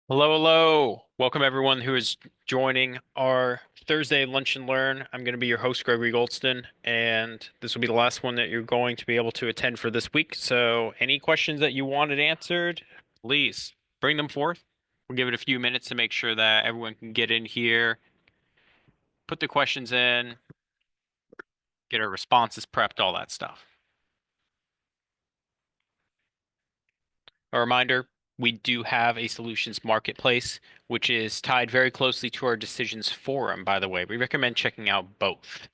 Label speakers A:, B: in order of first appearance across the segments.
A: Hello, hello. Welcome everyone who is joining our Thursday Lunch and Learn. I'm going to be your host, Gregory Goldston, and this will be the last one that you're going to be able to attend for this week. So, any questions that you wanted answered, please bring them forth. We'll give it a few minutes to make sure that everyone can get in here, put the questions in, get our responses prepped, all that stuff. A reminder, we do have a solutions marketplace, which is tied very closely to our decisions forum, by the way. We recommend checking out both.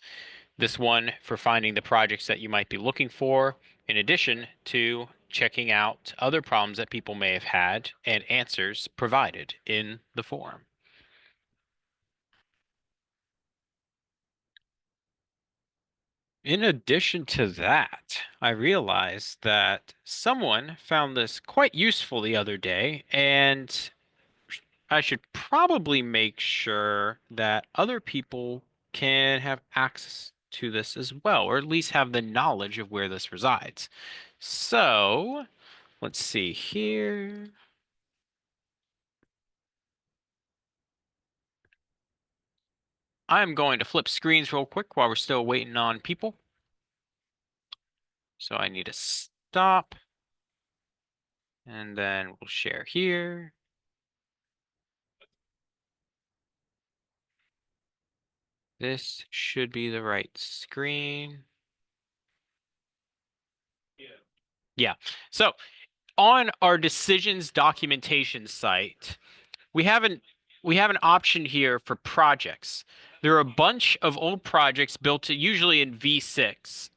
A: This one for finding the projects that you might be looking for, in addition to checking out other problems that people may have had and answers provided in the forum. In addition to that, I realized that someone found this quite useful the other day, and I should probably make sure that other people can have access to this as well, or at least have the knowledge of where this resides. So, let's see here. I'm going to flip screens real quick while we're still waiting on people. So I need to stop, and then we'll share here. This should be the right screen. Yeah. So on our decisions documentation site, we have an we have an option here for projects. There are a bunch of old projects built usually in V6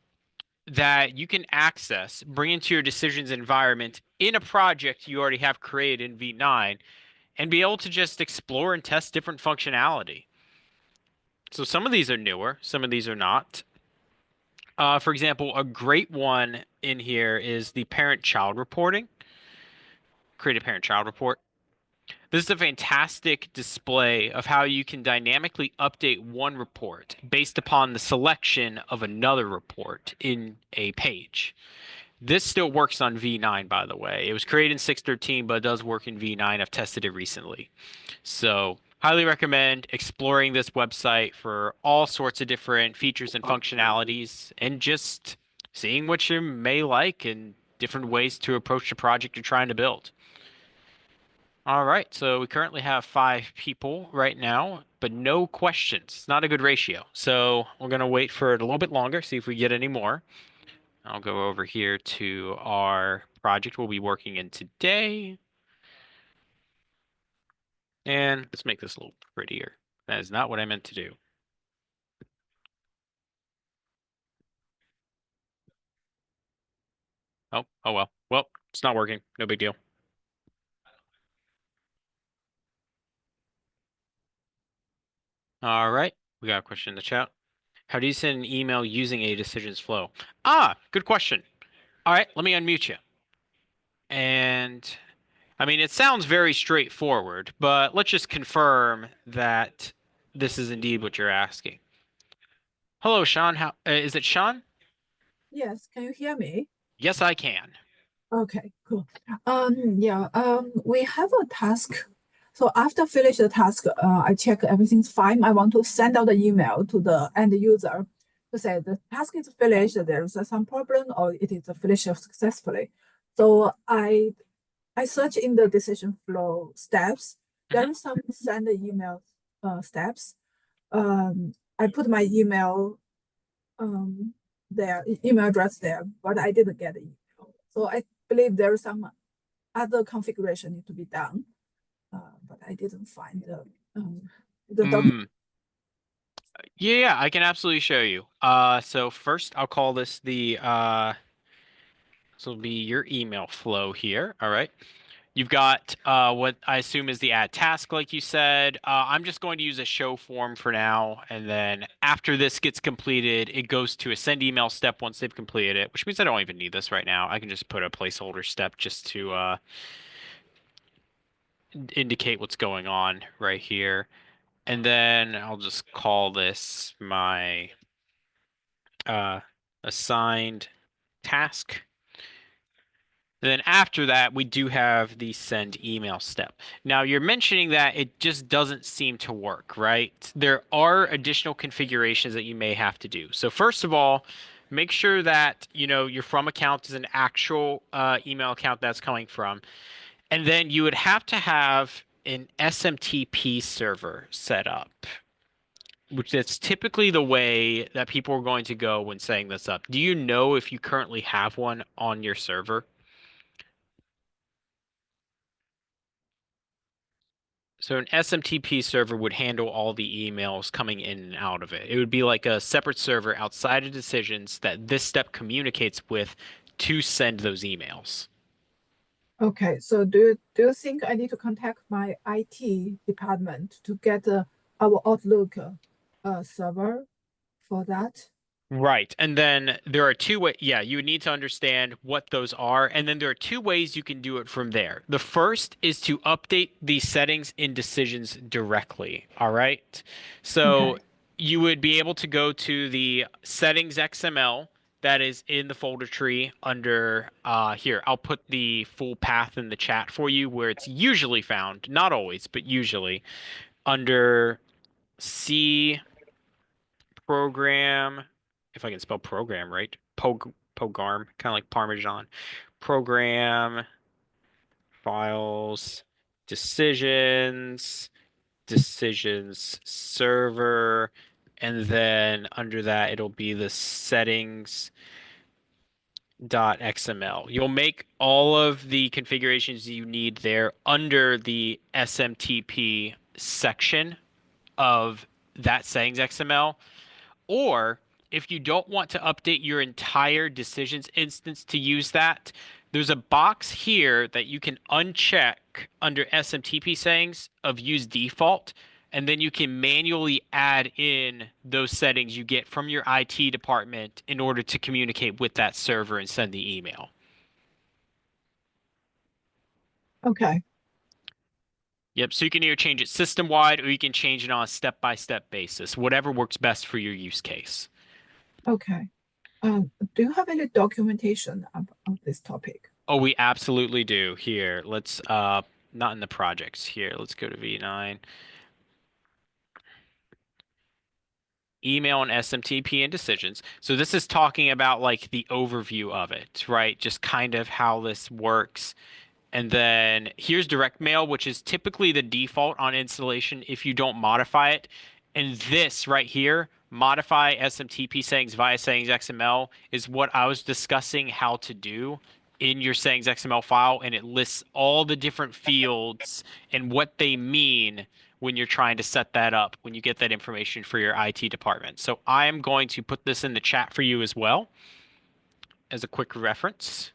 A: that you can access, bring into your decisions environment in a project you already have created in V9 and be able to just explore and test different functionality. So some of these are newer, some of these are not. For example, a great one in here is the parent-child reporting. Create a parent-child report. This is a fantastic display of how you can dynamically update one report based upon the selection of another report in a page. This still works on V9, by the way. It was created in 6.13, but it does work in V9. I've tested it recently. So, highly recommend exploring this website for all sorts of different features and functionalities and just seeing what you may like and different ways to approach the project you're trying to build. All right, so we currently have 5 people right now, but no questions. It's not a good ratio. So we're going to wait for it a little bit longer, see if we get any more. I'll go over here to our project we'll be working in today. And let's make this a little prettier. That is not what I meant to do. Oh well. Well, it's not working. No big deal. All right. We got a question in the chat. How do you send an email using a decisions flow? Ah, good question. All right, let me unmute you. And I mean, it sounds very straightforward, but let's just confirm that this is indeed what you're asking. Hello, Sean. How is it, Sean?
B: Yes, can you hear me?
A: Yes, I can.
B: Okay, cool. We have a task. So after finish the task, I check everything's fine. I want to send out the email to the end user to say the task is finished, there's some problem, or it is finished successfully. So I search in the decision flow steps.
A: Hmm.
B: There is some send email steps. I put my email email address there, but I didn't get it. So I believe there is some other configuration need to be done, but I didn't find the document.
A: Mm, yeah, I can absolutely show you. So first I'll call this the this will be your email flow here. All right. You've got what I assume is the add task, like you said. I'm just going to use a show form for now, and then after this gets completed, it goes to a send email step once they've completed it, which means I don't even need this right now. I can just put a placeholder step just to indicate what's going on right here. And then I'll just call this my uh, assigned task. And then after that, we do have the send email step. Now, you're mentioning that it just doesn't seem to work, right? There are additional configurations that you may have to do. So first of all, make sure that, your from account is an actual email account that's coming from. And then you would have to have an SMTP server set up, which that's typically the way that people are going to go when setting this up. Do you know if you currently have one on your server? So an SMTP server would handle all the emails coming in and out of it. It would be like a separate server outside of decisions that this step communicates with to send those emails.
B: Okay, so do you think I need to contact my IT department to get our Outlook server for that?
A: Right. And then there are two ways. Yeah, you would need to understand what those are. And then there are two ways you can do it from there. The first is to update the settings in decisions directly. All right. So
B: Okay.
A: you would be able to go to the settings XML that is in the folder tree under here. I'll put the full path in the chat for you where it's usually found, not always, but usually under C program, if I can spell program right, Pogarm, kind of like Parmesan. Program, files, decisions, decisions server, and then under that it'll be the settings .xml. You'll make all of the configurations you need there under the SMTP section of that settings XML. Or if you don't want to update your entire decisions instance to use that, there's a box here that you can uncheck under SMTP settings of use default, and then you can manually add in those settings you get from your IT department in order to communicate with that server and send the email.
B: Okay.
A: Yep, so you can either change it system wide or you can change it on a step-by-step basis, whatever works best for your use case.
B: Okay. Do you have any documentation of this topic?
A: Oh, we absolutely do. Here, let's not in the projects here. Let's go to V9. Email and SMTP and decisions. So this is talking about like the overview of it, right? Just kind of how this works. And then here's direct mail, which is typically the default on installation if you don't modify it. And this right here, modify SMTP settings via settings XML, is what I was discussing how to do in your settings XML file. And it lists all the different fields and what they mean when you're trying to set that up, when you get that information for your IT department. So I am going to put this in the chat for you as well as a quick reference.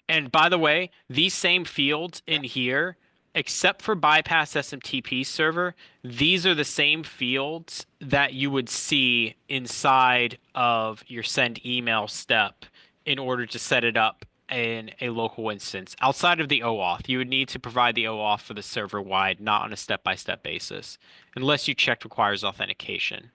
A: And by the way, these same fields in here, except for bypass SMTP server, these are the same fields that you would see inside of your send email step in order to set it up in a local instance. Outside of the OAuth, you would need to provide the OAuth for the server wide, not on a step-by-step basis, unless you checked requires authentication.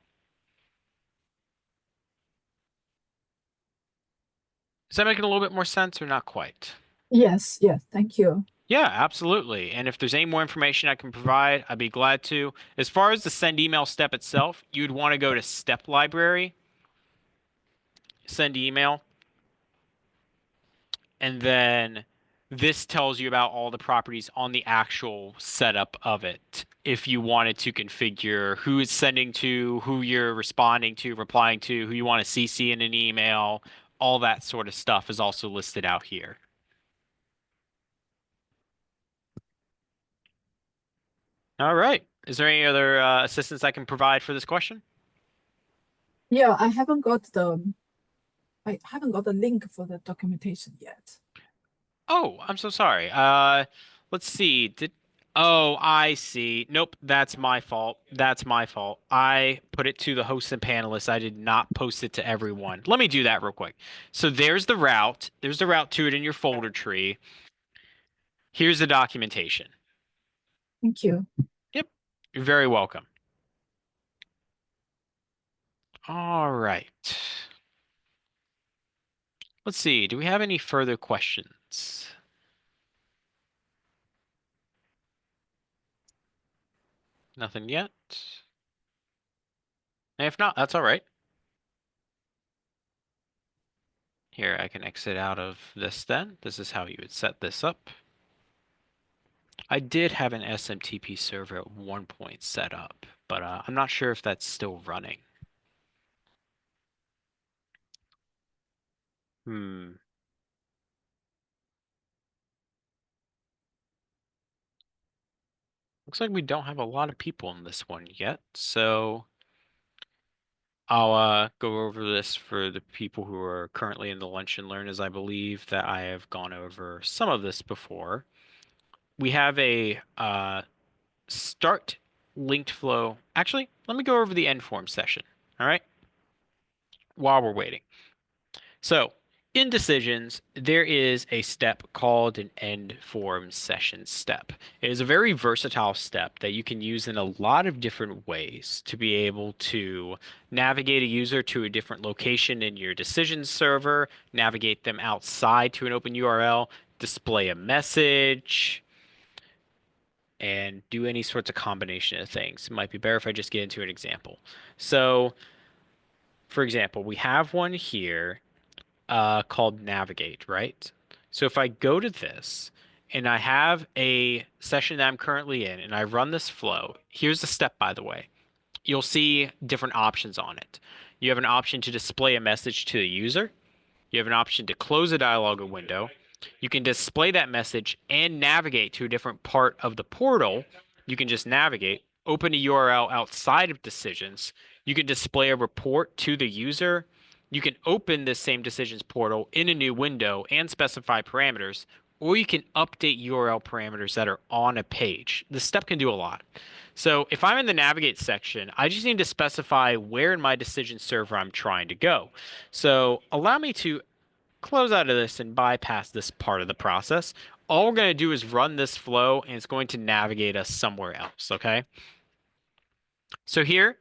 A: Is that making a little bit more sense or not quite?
B: Yes, yes, thank you.
A: Yeah, absolutely. And if there's any more information I can provide, I'd be glad to. As far as the send email step itself, you'd want to go to step library, send email, and then this tells you about all the properties on the actual setup of it. If you wanted to configure who it's sending to, who you're responding to, replying to, who you want to CC in an email, all that sort of stuff is also listed out here. All right. Is there any other assistance I can provide for this question?
B: Yeah, I haven't got the link for the documentation yet.
A: Oh, I'm so sorry. Let's see. Oh, I see. Nope, that's my fault. That's my fault. I put it to the hosts and panelists. I did not post it to everyone. Let me do that real quick. So there's the route. There's the route to it in your folder tree. Here's the documentation.
B: Thank you.
A: Yep. You're very welcome. All right. Let's see, do we have any further questions? Nothing yet? And if not, that's all right. Here, I can exit out of this then. This is how you would set this up. I did have an SMTP server at one point set up, but I'm not sure if that's still running. Hmm. Looks like we don't have a lot of people in this one yet, so I'll go over this for the people who are currently in the Lunch and Learn, as I believe that I have gone over some of this before. We have a start linked flow. Actually, let me go over the end form session, all right, while we're waiting. So, in decisions, there is a step called an end form session step. It is a very versatile step that you can use in a lot of different ways to be able to navigate a user to a different location in your decisions server, navigate them outside to an open URL, display a message, and do any sorts of combination of things. It might be better if I just get into an example. So, for example, we have one here called Navigate, right? So if I go to this and I have a session that I'm currently in and I run this flow, here's the step, by the way. You'll see different options on it. You have an option to display a message to the user. You have an option to close a dialog window. You can display that message and navigate to a different part of the portal. You can just navigate, open a URL outside of decisions. You can display a report to the user. You can open this same decisions portal in a new window and specify parameters, or you can update URL parameters that are on a page. This step can do a lot. So if I'm in the navigate section, I just need to specify where in my decision server I'm trying to go. So allow me to close out of this and bypass this part of the process. All we're going to do is run this flow and it's going to navigate us somewhere else, okay? So here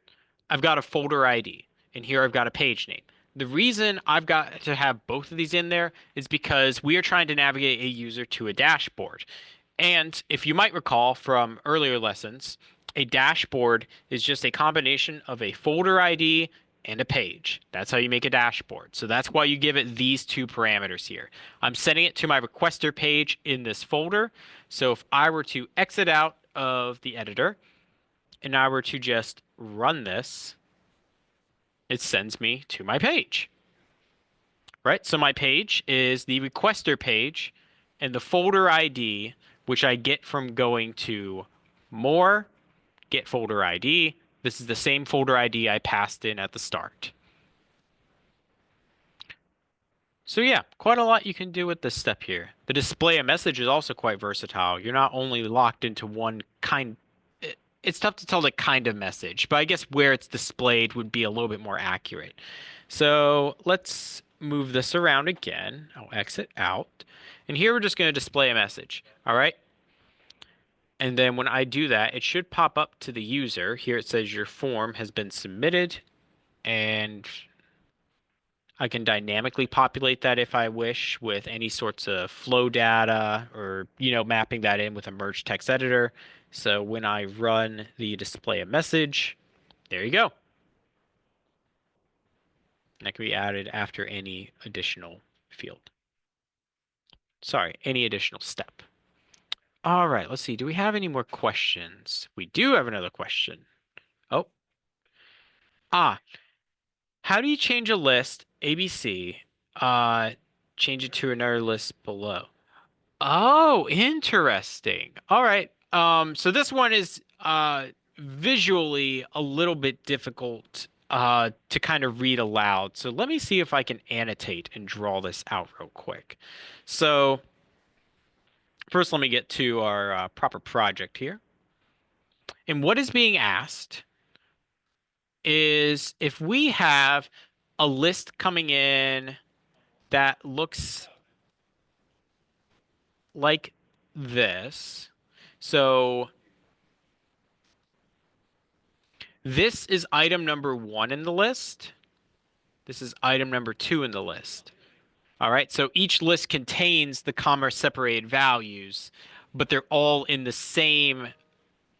A: I've got a folder ID and here I've got a page name. The reason I've got to have both of these in there is because we are trying to navigate a user to a dashboard. And if you might recall from earlier lessons, a dashboard is just a combination of a folder ID and a page. That's how you make a dashboard. So that's why you give it these two parameters here. I'm setting it to my requester page in this folder. So if I were to exit out of the editor and I were to just run this, it sends me to my page. Right? So my page is the requester page and the folder ID, which I get from going to more, get folder ID. This is the same folder ID I passed in at the start. So yeah, quite a lot you can do with this step here. The display a message is also quite versatile. You're not only locked into one kind. It's tough to tell the kind of message, but I guess where it's displayed would be a little bit more accurate. So let's move this around again. I'll exit out. And here we're just going to display a message. All right. And then when I do that, it should pop up to the user. Here it says your form has been submitted. And I can dynamically populate that if I wish with any sorts of flow data or, mapping that in with a merge text editor. So when I run the display a message, there you go. That can be added after any additional field. Sorry, any additional step. All right, let's see. Do we have any more questions? We do have another question. Oh, ah, how do you change a list, ABC, change it to another list below? Oh, interesting. All right. So this one is visually a little bit difficult to kind of read aloud. So let me see if I can annotate and draw this out real quick. So first, let me get to our proper project here. And what is being asked is if we have a list coming in that looks like this. So this is item number 1 in the list. This is item number 2 in the list. All right, so each list contains the comma separated values, but they're all in the same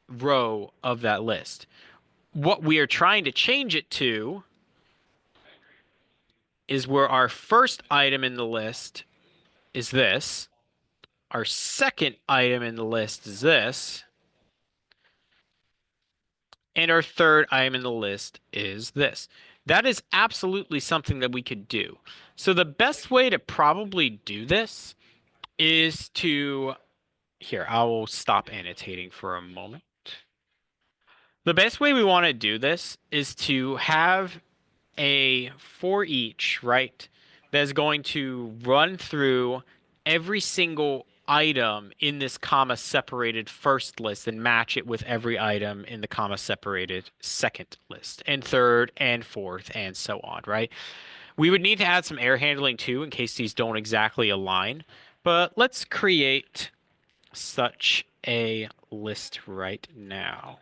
A: row of that list. What we are trying to change it to is where our first item in the list is this, our second item in the list is this, and our third item in the list is this. That is absolutely something that we could do. So the best way to probably do this is to, here, I will stop annotating for a moment. The best way we want to do this is to have a for each, right? That's going to run through every single item in this comma separated first list and match it with every item in the comma separated second list and third and fourth and so on, right? We would need to add some error handling too in case these don't exactly align, but let's create such a list right now.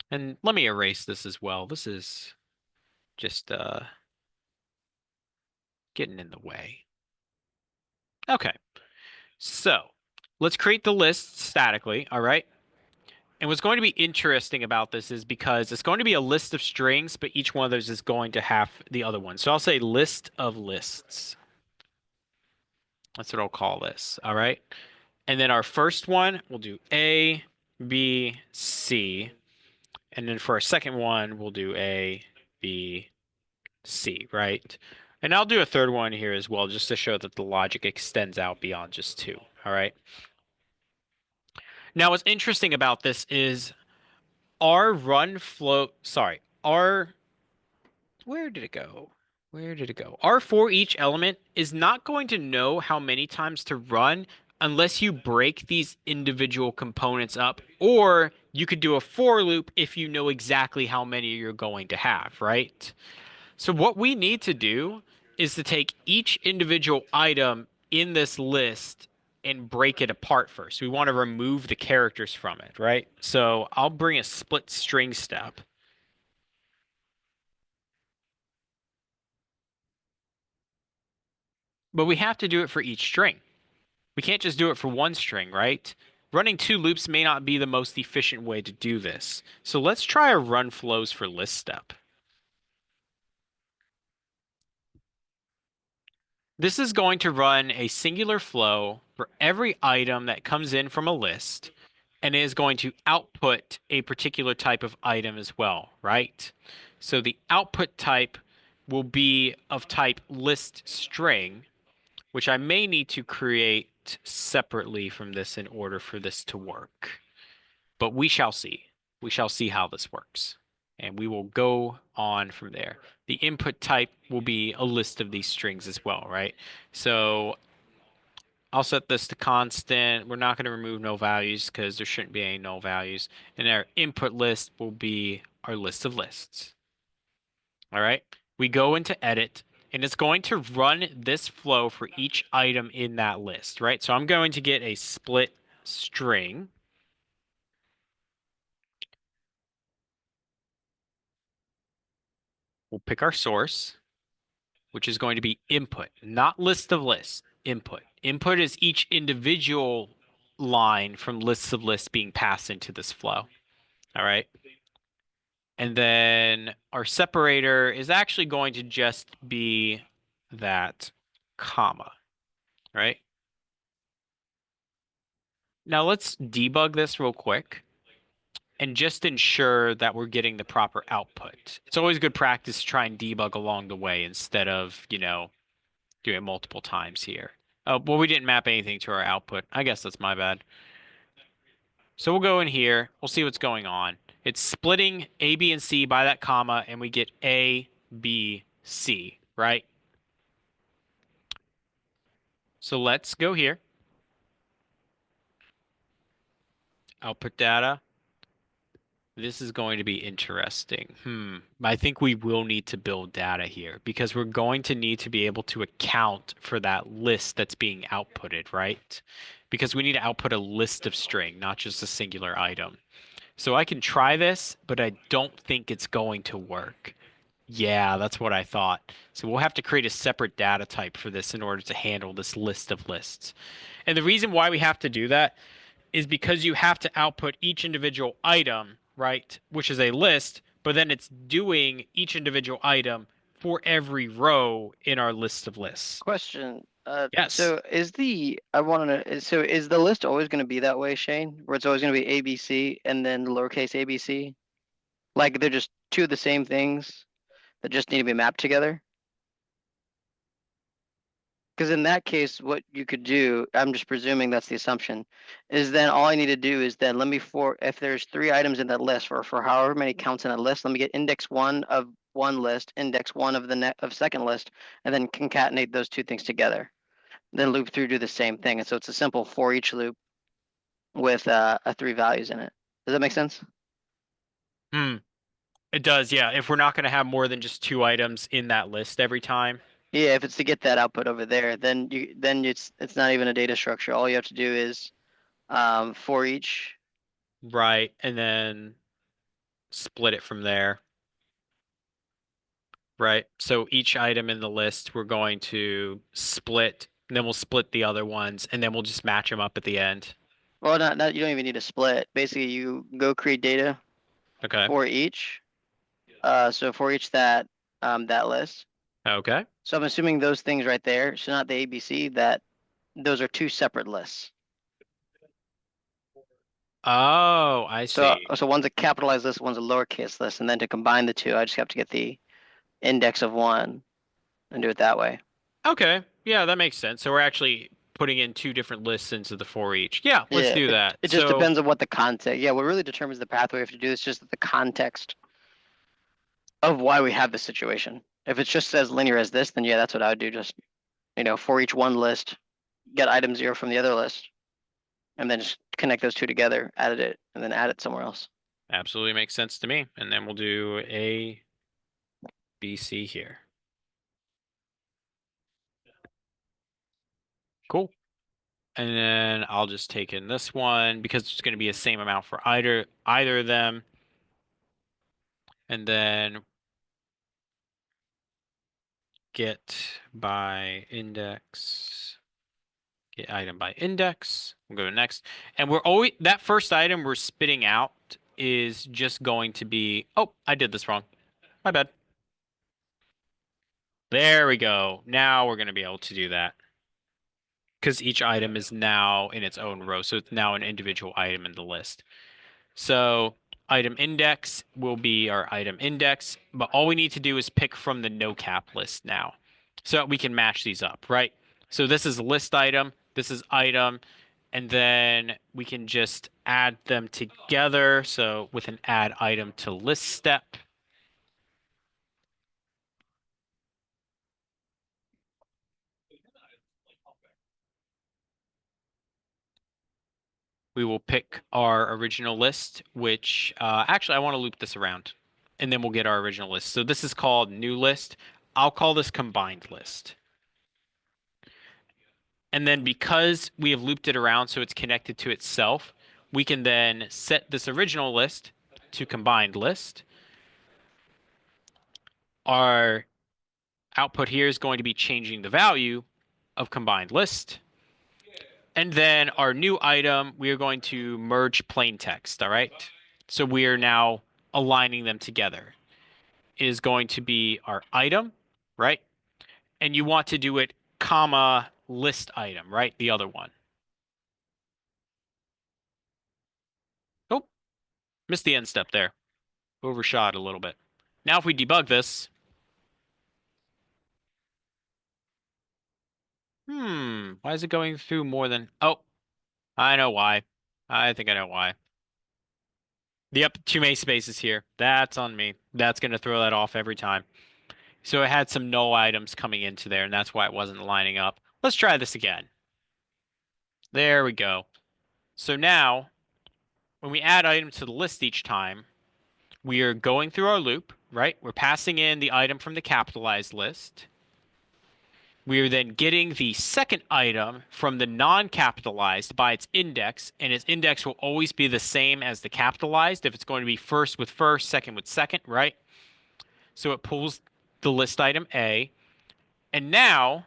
A: And let me erase this as well. This is just getting in the way. Okay, so let's create the list statically, all right? And what's going to be interesting about this is because it's going to be a list of strings, but each one of those is going to have the other one. So I'll say list of lists. That's what I'll call this, all right? And then our first one, we'll do A, B, C. And then for our second one, we'll do A, B, C, right? And I'll do a third one here as well, just to show that the logic extends out beyond just two, all right? Now, what's interesting about this is our run flow, sorry, where did it go? Where did it go? Our for each element is not going to know how many times to run unless you break these individual components up, or you could do a for loop if you know exactly how many you're going to have, right? So what we need to do is to take each individual item in this list and break it apart first. We want to remove the characters from it, right? So I'll bring a split string step. But we have to do it for each string. We can't just do it for one string, right? Running two loops may not be the most efficient way to do this. So let's try a run flows for list step. This is going to run a singular flow for every item that comes in from a list, and it is going to output a particular type of item as well, right? So the output type will be of type list string, which I may need to create separately from this in order for this to work. But we shall see. We shall see how this works. And we will go on from there. The input type will be a list of these strings as well, right? So I'll set this to constant. We're not going to remove null values because there shouldn't be any null values. And our input list will be our list of lists. All right. We go into edit and it's going to run this flow for each item in that list, right? So I'm going to get a split string. We'll pick our source, which is going to be input, not list of lists, input. Input is each individual line from lists of lists being passed into this flow. All right. And then our separator is actually going to just be that comma, right? Now let's debug this real quick and just ensure that we're getting the proper output. It's always good practice to try and debug along the way instead of, doing it multiple times here. Oh, well, we didn't map anything to our output. I guess that's my bad. So we'll go in here. We'll see what's going on. It's splitting A, B, and C by that comma, and we get A, B, C, right? So let's go here. Output data. This is going to be interesting. I think we will need to build data here because we're going to need to be able to account for that list that's being outputted, right? Because we need to output a list of string, not just a singular item. So I can try this, but I don't think it's going to work. Yeah, that's what I thought. So we'll have to create a separate data type for this in order to handle this list of lists. And the reason why we have to do that is because you have to output each individual item, right? Which is a list, but then it's doing each individual item for every row in our list of lists.
C: Question.
A: Yes.
C: So I want to know, so is the list always going to be that way, Shane? Where it's always going to be ABC and then lowercase ABC? Like they're just two of the same things that just need to be mapped together? Because in that case, what you could do, I'm just presuming that's the assumption, is then all I need to do is then let me if there's 3 items in that list for however many counts in that list, let me get index one of one list, index one of the of second list, and then concatenate those two things together. Then loop through, do the same thing. And so it's a simple for each loop with a 3 values in it. Does that make sense?
A: Hmm. It does, yeah. If we're not going to have more than just 2 items in that list every time.
C: Yeah, if it's to get that output over there, then it's not even a data structure. All you have to do is for each.
A: Right. And then split it from there. Right. So each item in the list we're going to split, and then we'll split the other ones, and then we'll just match them up at the end.
C: Well, not you don't even need a split. Basically, you go create data
A: Okay.
C: for each. So for each that list.
A: Okay.
C: So I'm assuming those things right there, so not the ABC, that those are 2 separate lists.
A: Oh, I
C: So
A: see.
C: so one's a capitalized list, one's a lowercase list, and then to combine the two, I just have to get the index of one and do it that way.
A: Okay. Yeah, that makes sense. So we're actually putting in 2 different lists into the for each. Yeah, let's
C: Yeah,
A: do
C: it,
A: that.
C: it just
A: So,
C: depends on what the context. Yeah, what really determines the pathway we have to do is just the context of why we have this situation. If it just says linear as this, then yeah, that's what I would do. Just for each one list, get item 0 from the other list, and then just connect those two together, add it, and then add it somewhere else.
A: absolutely makes sense to me. And then we'll do A, B, C here. Cool. And then I'll just take in this one because it's going to be the same amount for either of them. And then get by index, get item by index. We'll go to next. And we're always, that first item we're spitting out is just going to be, oh, I did this wrong. My bad. There we go. Now we're going to be able to do that because each item is now in its own row. So it's now an individual item in the list. So item index will be our item index, but all we need to do is pick from the no cap list now. So we can match these up, right? So this is list item, this is item, and then we can just add them together. So with an add item to list step. We will pick our original list, which actually I want to loop this around, and then we'll get our original list. So this is called new list. I'll call this combined list. And then because we have looped it around so it's connected to itself, we can then set this original list to combined list. Our output here is going to be changing the value of combined list. And then our new item, we are going to merge plain text, all right? So we are now aligning them together. It is going to be our item, right? And you want to do it comma list item, right? The other one. Oh, missed the end step there. Overshot a little bit. Now if we debug this, why is it going through more than, oh, I know why. I think I know why. Yep, 2 MA spaces here. That's on me. That's going to throw that off every time. So it had some null items coming into there, and that's why it wasn't lining up. Let's try this again. There we go. So now, when we add items to the list each time, we are going through our loop, right? We're passing in the item from the capitalized list. We are then getting the second item from the non-capitalized by its index, and its index will always be the same as the capitalized if it's going to be first with first, second with second, right? So it pulls the list item A. And now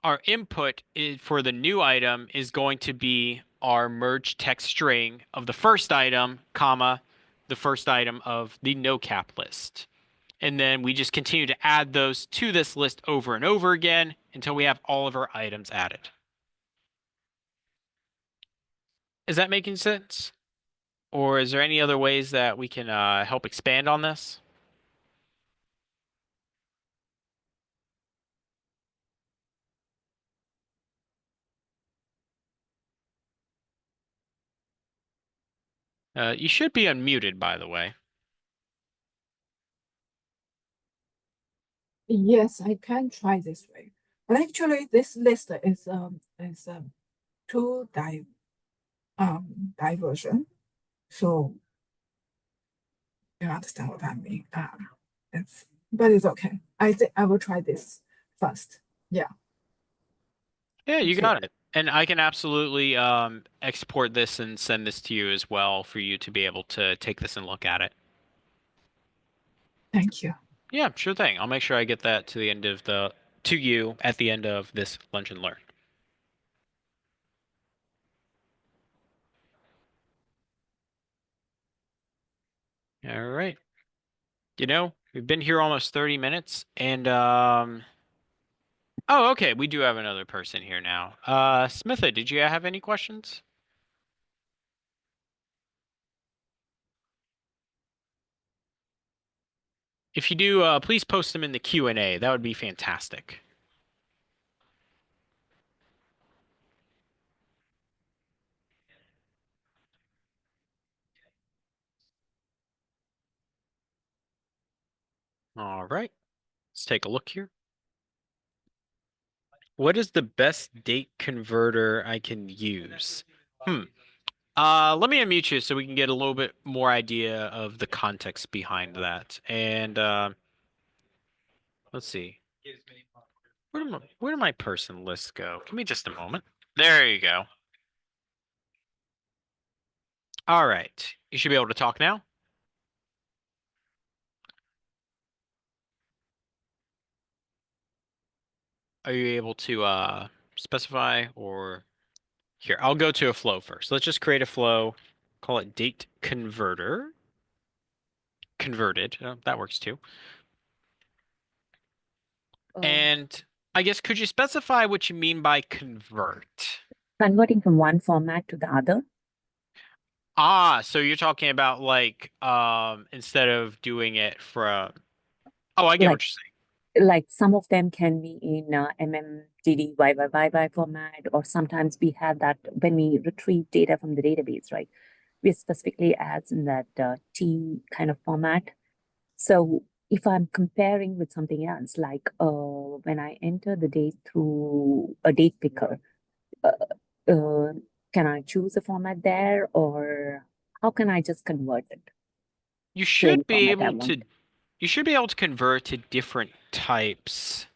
A: our input for the new item is going to be our merge text string of the first item, comma, the first item of the no cap list. And then we just continue to add those to this list over and over again until we have all of our items added. Is that making sense? Or is there any other ways that we can help expand on this? You should be unmuted, by the way.
B: Yes, I can try this way. But actually, this list is two diversion. So you understand what I mean? But it's okay. I think I will try this first. Yeah.
A: Yeah, you
B: Thank you.
A: got it. And I can absolutely export this and send this to you as well for you to be able to take this and look at it.
B: Thank you.
A: Yeah, sure thing. I'll make sure I get that to the end of to you at the end of this Lunch and Learn. All right. You know, we've been here almost 30 minutes and oh, okay, we do have another person here now. Smitha, did you have any questions? If you do, please post them in the Q&A. That would be fantastic. All right. Let's take a look here. What is the best date converter I can use? Let me unmute you so we can get a little bit more idea of the context behind that. And let's see. Where did my person list go? Give me just a moment. There you go. All right. You should be able to talk now. Are you able to specify or here? I'll go to a flow first. Let's just create a flow. Call it date converter. Converted. That works too. And I guess could you specify what you mean by convert?
D: Converting from one format to the other.
A: Ah, so you're talking about like instead of doing it from I get what you're saying.
D: Like some of them can be in MMDD YYYY format, or sometimes we have that when we retrieve data from the database, right? We specifically adds in that T kind of format. So if I'm comparing with something else, like when I enter the date through a date picker, can I choose a format there, or how can I just convert it?
A: You should be
D: format I
A: able
D: want.
A: to you should be able to convert to different types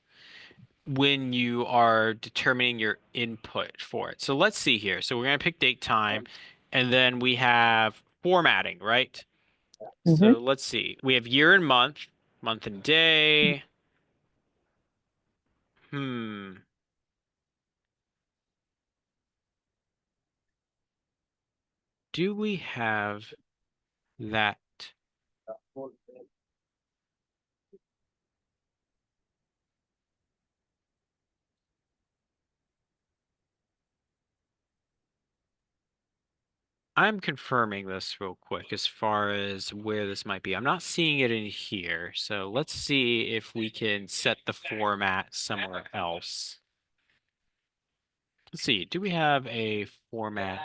A: when you are determining your input for it. So let's see here. So we're going to pick date time and then we have formatting, right? So let's see. We have year and month, month and day. Do we have that? I'm confirming this real quick as far as where this might be. I'm not seeing it in here. So let's see if we can set the format somewhere else. Let's see. Do we have a format?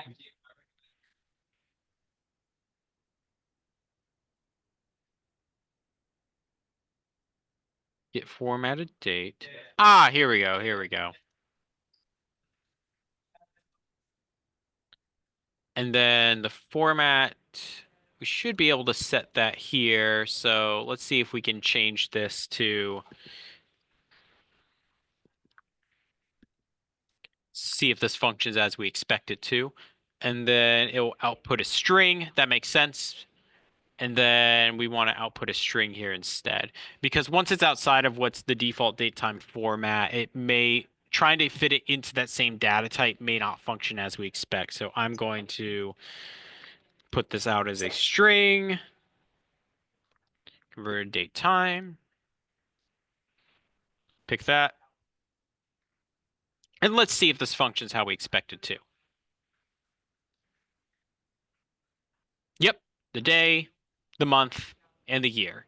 A: Get formatted date. Ah, here we go. Here we go. And then the format, we should be able to set that here. So let's see if we can change this to see if this functions as we expect it to. And then it will output a string. That makes sense. And then we want to output a string here instead, because once it's outside of what's the default datetime format, it may trying to fit it into that same data type may not function as we expect. So I'm going to put this out as a string, converted date time, pick that. And let's see if this functions how we expect it to. Yep, the day, the month, and the year.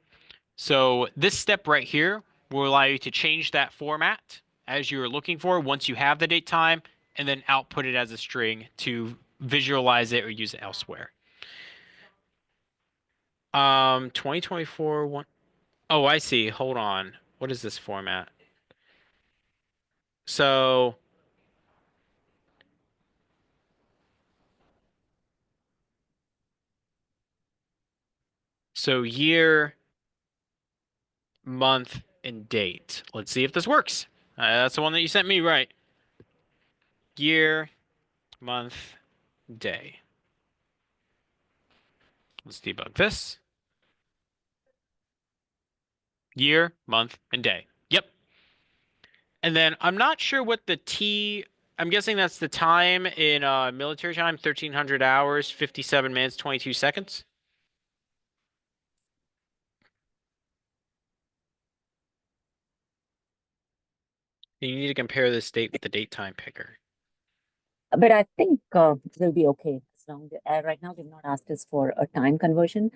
A: So this step right here will allow you to change that format as you're looking for once you have the date time, and then output it as a string to visualize it or use it elsewhere. 2024 one. Oh, I see. Hold on. What is this format? So year, month, and date. Let's see if this works. That's the one that you sent me, right? Year, month, day. Let's debug this. Year, month, and day. Yep. And then I'm not sure what the T, I'm guessing that's the time in military time, 1300 hours, 57 minutes, 22 seconds. You need to compare this date with the date time picker.
D: But I think it'll be okay as long as right now they've not asked us for a time conversion.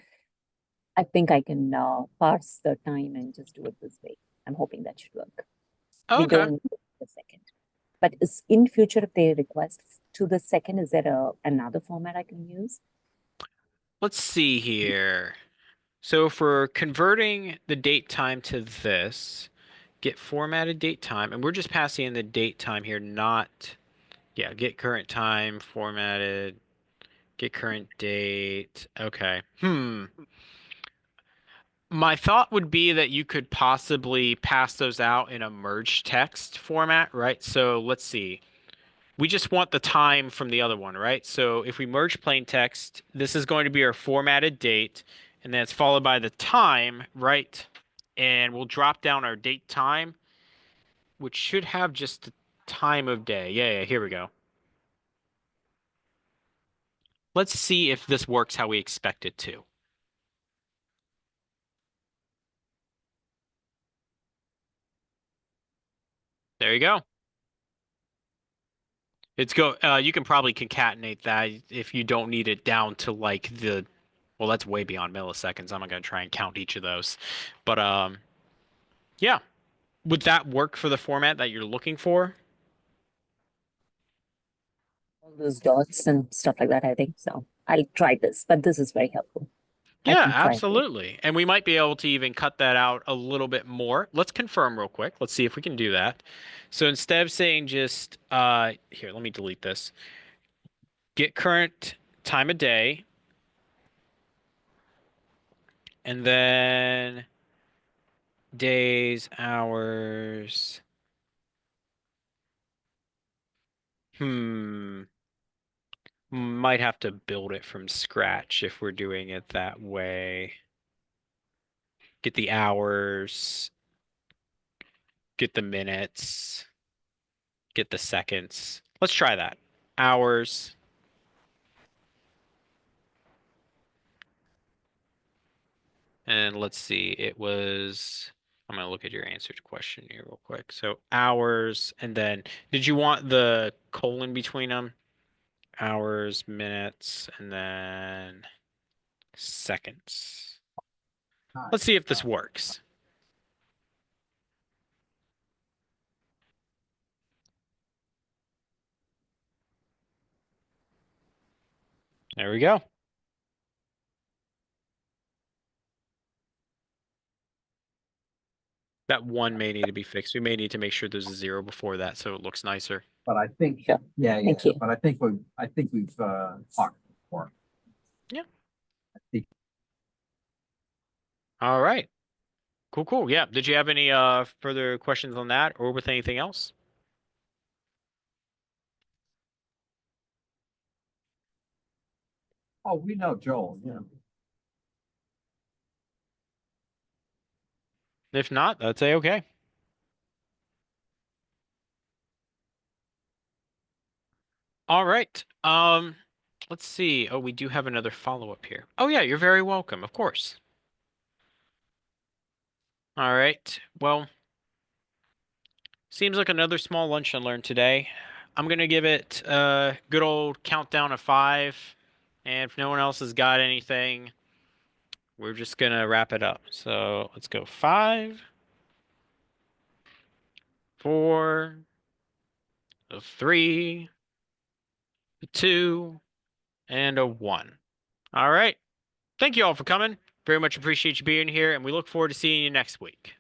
D: I think I can parse the time and just do it this way. I'm hoping that should work. We
A: Okay.
D: don't need the second. But is in future, if they request to the second, is there another format I can use?
A: Let's see here. So for converting the date time to this, get formatted date time, and we're just passing in the date time here, not, yeah, get current time, formatted, get current date. Okay. My thought would be that you could possibly pass those out in a merge text format, right? So let's see. We just want the time from the other one, right? So if we merge plain text, this is going to be our formatted date, and then it's followed by the time, right? And we'll drop down our date time, which should have just the time of day. Yeah, here we go. Let's see if this works how we expect it to. There you go. You can probably concatenate that if you don't need it down to like well, that's way beyond milliseconds. I'm not gonna try and count each of those. But yeah. Would that work for the format that you're looking for?
D: All those dots and stuff like that, I think so. I'll try this, but this is very helpful. I
A: Yeah,
D: can try it.
A: absolutely. And we might be able to even cut that out a little bit more. Let's confirm real quick. Let's see if we can do that. So instead of saying just here, let me delete this. Get current time of day. And then days, hours. Might have to build it from scratch if we're doing it that way. Get the hours, get the minutes, get the seconds. Let's try that. Hours. And let's see, it was, I'm going to look at your answer to question here real quick. So hours, and then did you want the colon between them? Hours, minutes, and then seconds. Let's see if this works. There we go. That one may need to be fixed. We may need to make sure there's a 0 before that so it looks nicer.
E: But I think,
D: Sure.
E: yeah,
D: Thank you.
E: but I think we've talked before.
A: Yeah.
E: I think
A: All right. Cool. Yeah. Did you have any further questions on that or with anything else?
E: Oh, we know Joel, yeah.
A: If not, that's a-okay. All right. Let's see. Oh, we do have another follow-up here. Oh yeah, you're very welcome, of course. All right. Well, seems like another small lunch and learn today. I'm gonna give it a good old countdown of 5, and if no one else has got anything, we're just gonna wrap it up. So let's go 5, 4, 3, 2, and a 1. All right. Thank you all for coming. Very much appreciate you being here, and we look forward to seeing you next week.